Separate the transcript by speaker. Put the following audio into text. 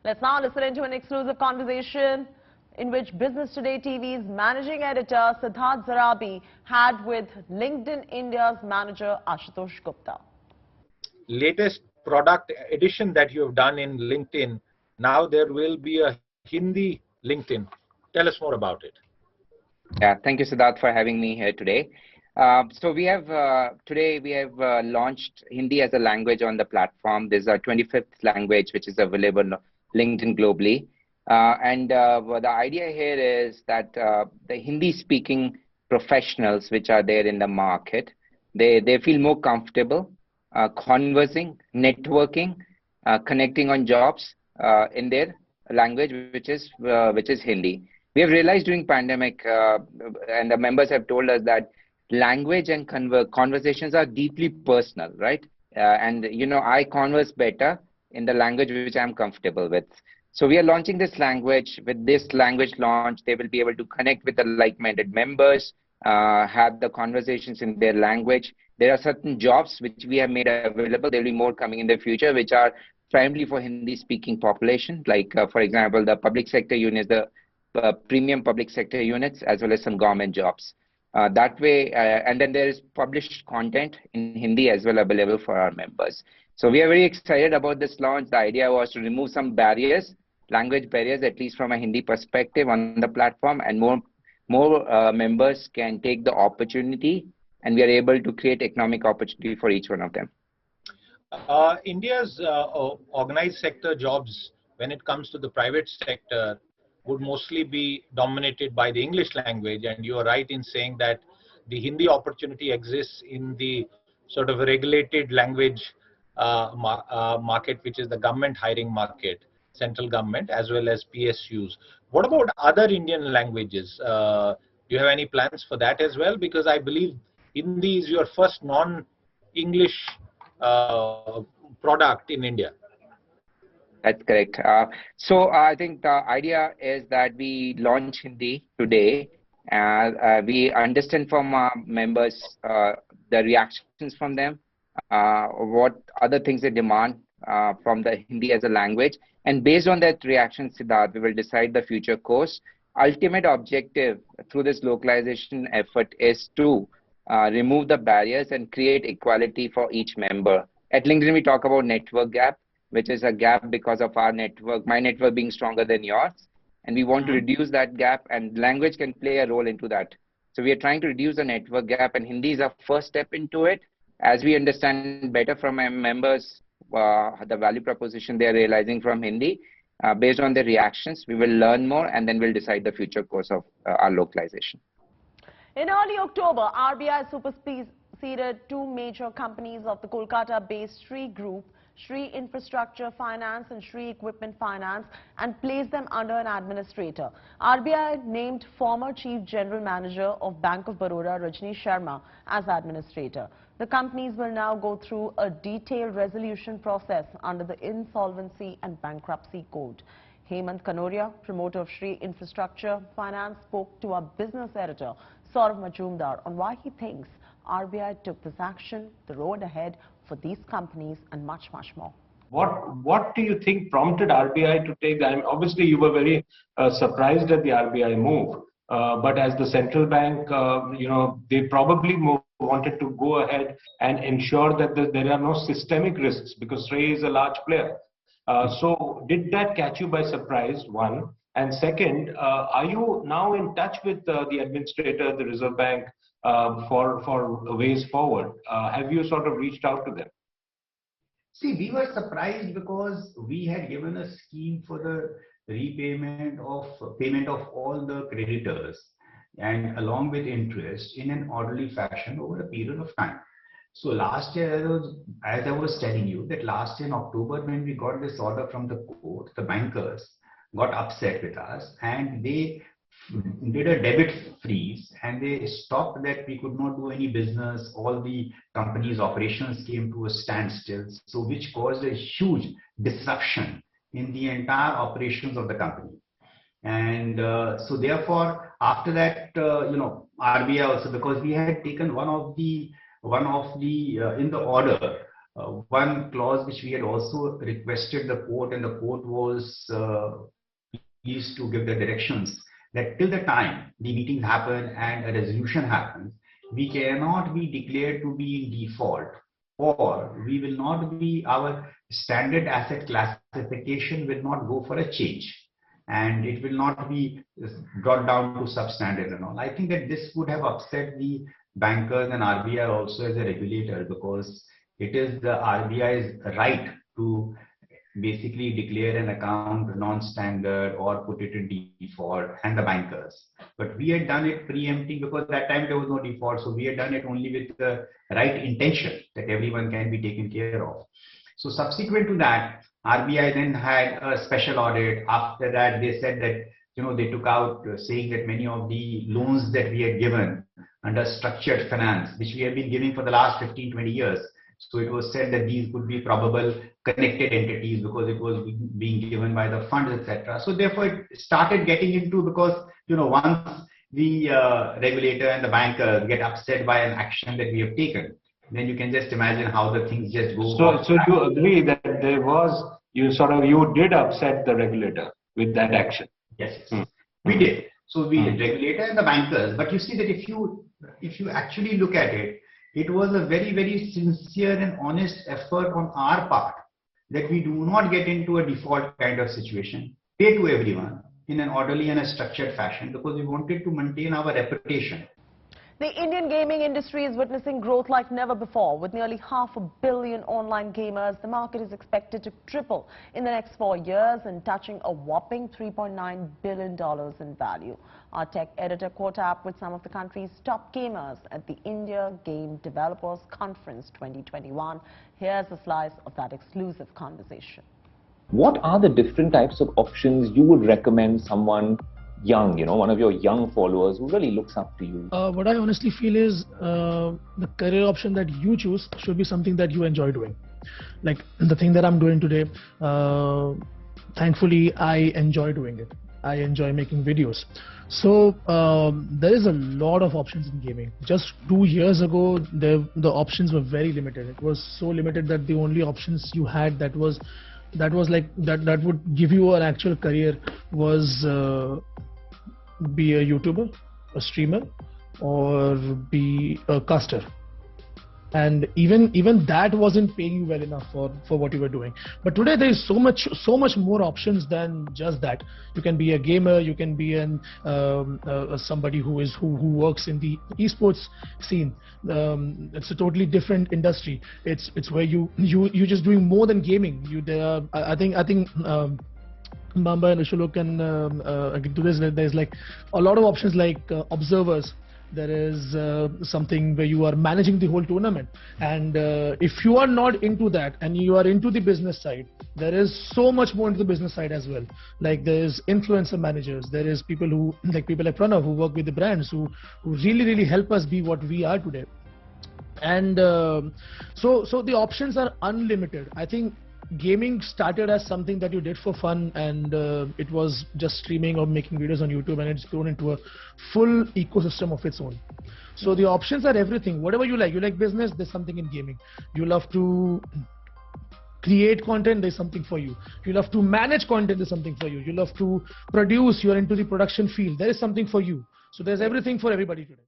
Speaker 1: Let's now listen into an exclusive conversation in which Business Today TV's managing editor Siddharth Zarabi had with Linkdin India's manager Ashutosh Gupta.
Speaker 2: Latest product edition that you have done in LinkedIn, now there will be a Hindi LinkedIn. Tell us more about it.
Speaker 3: Yeah, thank you, Siddharth, for having me here today. So we have today we have launched Hindi as a language on the platform. This is our 25th language, which is available on LinkedIn globally. Well, the idea here is that the Hindi-speaking professionals which are there in the market, they feel more comfortable conversing, networking, connecting on jobs in their language, which is Hindi. We have realized during pandemic, and the members have told us that language and conversations are deeply personal, right? And you know, I converse better in the language which I'm comfortable with. So we are launching this language. With this language launch, they will be able to connect with the like-minded members, have the conversations in their language. There are certain jobs which we have made available. There will be more coming in the future, which are primarily for Hindi-speaking population, like, for example, the public sector units, the premium public sector units, as well as some government jobs. That way, and then there is published content in Hindi as well available for our members. So we are very excited about this launch. The idea was to remove some barriers, language barriers, at least from a Hindi perspective on the platform, and more members can take the opportunity, and we are able to create economic opportunity for each one of them.
Speaker 2: India's organized sector jobs, when it comes to the private sector, would mostly be dominated by the English language, and you are right in saying that the Hindi opportunity exists in the sort of regulated language market, which is the government hiring market, central government, as well as PSUs. What about other Indian languages? Do you have any plans for that as well? Because I believe Hindi is your first non-English product in India.
Speaker 3: That's correct. So I think the idea is that we launch Hindi today. We understand from our members the reactions from them, what other things they demand from the Hindi as a language. And based on that reaction, Siddharth, we will decide the future course. Ultimate objective through this localization effort is to remove the barriers and create equality for each member. At LinkedIn, we talk about network gap, which is a gap because of our network, my network being stronger than yours. And we want to reduce that gap, and language can play a role into that. So we are trying to reduce the network gap, and Hindi is our first step into it. As we understand better from our members, the value proposition they are realizing from Hindi, based on their reactions, we will learn more, and then we'll decide the future course of our localization.
Speaker 1: In early October, RBI superseded two major companies of the Kolkata-based Srei Group, Srei Infrastructure Finance and Srei Equipment Finance, and placed them under an administrator. RBI named former Chief General Manager of Bank of Baroda, Rajnish Sharma, as administrator. The companies will now go through a detailed resolution process under the Insolvency and Bankruptcy Code. Hemant Kanoria, promoter of Srei Infrastructure Finance, spoke to our business editor, Saurav Majumdar, on why he thinks RBI took this action, the road ahead for these companies, and much, much more.
Speaker 4: What do you think prompted RBI to take that? I mean, obviously, you were very surprised at the RBI move, but as the central bank, you know, they probably wanted to go ahead and ensure that there are no systemic risks, because Srei is a large player. So did that catch you by surprise, one? And second, are you now in touch with the administrator, the Reserve Bank, for ways forward? Have you sort of reached out to them?
Speaker 5: See, we were surprised because we had given a scheme for the payment of all the creditors, and along with interest, in an orderly fashion over a period of time. So last year, as I was telling you, that last year in October, when we got this order from the court, the bankers got upset with us, and they did a debit freeze, and they stopped that we could not do any business. All the company's operations came to a standstill, so which caused a huge disruption in the entire operations of the company. And so therefore, after that, you know, RBI also, because we had taken one of the in the order, one clause which we had also requested the court, and the court was pleased to give the directions that till the time the meetings happen and a resolution happens, we cannot be declared to be in default, or we will not be, our standard asset classification will not go for a change, and it will not be brought down to substandard and all. I think that this would have upset the bankers and RBI also as a regulator, because it is the RBI's right to basically declare an account non-standard or put it in default, and the bankers. But we had done it preempting, because that time there was no default. So we had done it only with the right intention that everyone can be taken care of. So subsequent to that, RBI then had a special audit. After that, they said that, they took out saying that many of the loans that we had given under structured finance, which we have been giving for the last 15-20 years. So it was said that these could be probable connected entities because it was being given by the funds, etc. So therefore it started getting into, because, once the regulator and the banker get upset by an action that we have taken, then you can just imagine how the things just go.
Speaker 4: So you agree that there was, you did upset the regulator with that action?
Speaker 5: Yes, we did. So we did, regulator and the bankers. But you see that if you actually look at it, it was a very, very sincere and honest effort on our part that we do not get into a default kind of situation, pay to everyone in an orderly and a structured fashion, because we wanted to maintain our reputation.
Speaker 1: The Indian gaming industry is witnessing growth like never before. With nearly 500 million online gamers, the market is expected to triple in the next 4 years and touching a whopping $3.9 billion in value. Our tech editor caught up with some of the country's top gamers at the India Game Developers Conference 2021. Here's a slice of that exclusive conversation.
Speaker 6: What are the different types of options you would recommend someone young, one of your young followers who really looks up to you?
Speaker 7: What I honestly feel is the career option that you choose should be something that you enjoy doing. Like the thing that I'm doing today, thankfully I enjoy doing it. I enjoy making videos. So there is a lot of options in gaming. Just 2 years ago, the options were very limited. It was so limited that the only options you had that would give you an actual career was be a YouTuber, a streamer, or be a caster. And even that wasn't paying you well enough for what you were doing. But today there is so much more options than just that. You can be a gamer, you can be somebody who works in the esports scene. It's a totally different industry. It's where you're just doing more than gaming. I think Bamba and Ashulok can agree to this. There's like a lot of options like observers. There is something where you are managing the whole tournament, and if you are not into that and you are into the business side, there is so much more into the business side as well. Like there's influencer managers, there is people like Pranav who work with the brands who really help us be what we are today. And so the options are unlimited. I think gaming started as something that you did for fun, and it was just streaming or making videos on YouTube, and it's grown into a full ecosystem of its own. So the options are everything. Whatever you like business, there's something in gaming. You love to create content, there's something for you. You love to manage content, there's something for you. You love to produce, you're into the production field, there is something for you. So there's everything for everybody today.